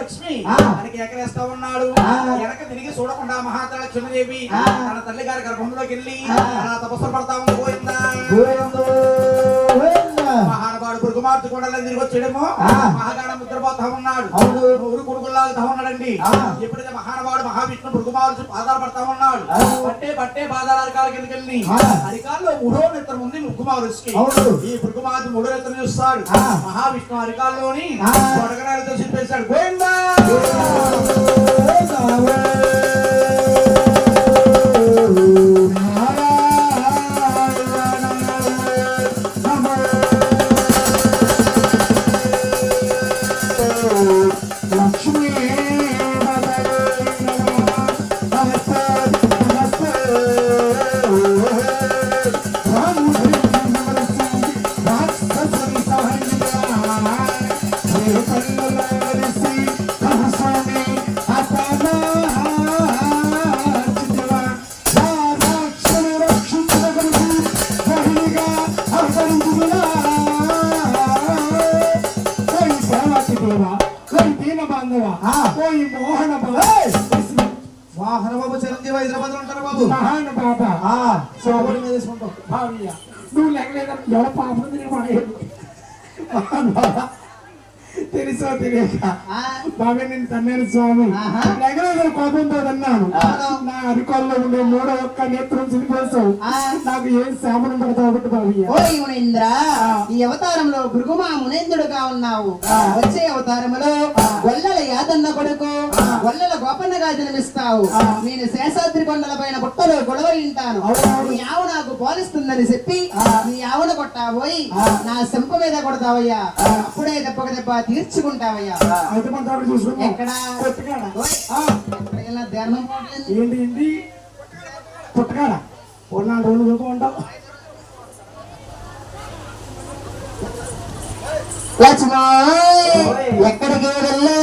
లక్ష్మి ఆయనకి ఎక్కడేస్తా ఉన్నాడు. వెనక తిరిగి చూడకుండా మహాతల లక్ష్మీదేవి తన తల్లి గారి గర్భంలోకి వెళ్ళి అలా తపస్సు పడతా ఉంది. పోయిందా మహానుభావుడు పురుగుమార్తె కొండలో తిరిగి వచ్చేడేమో మహాగానం నిద్రపోతా ఉన్నాడు. ఊరు కొడుకులాగుతా ఉన్నాడండి. ఎప్పుడైతే మహానుభావుడు మహావిష్ణు పురుగుమార్తె పాదాలు పడతా ఉన్నాడు. పట్టే బాధాల అరికాల కిందకి వెళ్ళి అరికాల్లో 3వ నేత్రం ఉంది ముగ్గుమారుకి. ఈ పురుగుమార్తె 3వ నేత్రం చూస్తాడు. మహావిష్ణు అరికాల్లోని కొడగరాలతో చెప్పేశాడు. గోవిందా వాహనబాబు చిరంజీవి హైదరాబాద్ లో ఉంటారు బాబు. నువ్వు లేకలేదా ఎవడ పాపం తెలుసో తెలియక బాబే నేను తన్నేరు స్వామి లేకలేదు కోపంతో అన్నాను. నా అధికారంలో ఉండే 3వ నేత్రం చినిపోసావు. నాకు ఏం శాపనం పడతావు ఒకటి బాబయ్య. ఈ అవతారంలో భృగుమా మునేంద్రుడుగా ఉన్నావు. వచ్చే అవతారములో గొల్లల యాదన్న కొడుకు గొల్లల గోపన్నగా జన్మిస్తావు. నేను శేషాద్రి కొండల పైన పుట్టలో గొడవ వింటాను. నీ ఆవు నాకు పోలిస్తుందని చెప్పి నీ ఆవును కొట్టాబోయి నా చెంప మీద కొడతావయ్యా. అప్పుడే దెబ్బక దెబ్బ తీర్చుకుంటావయ్యా. ఎక్కడ ఏంటి ఏంటి పుట్టకాడ 4 రోజులు ఉంటావు. లక్ష్మా ఎక్కడికి వెళ్ళే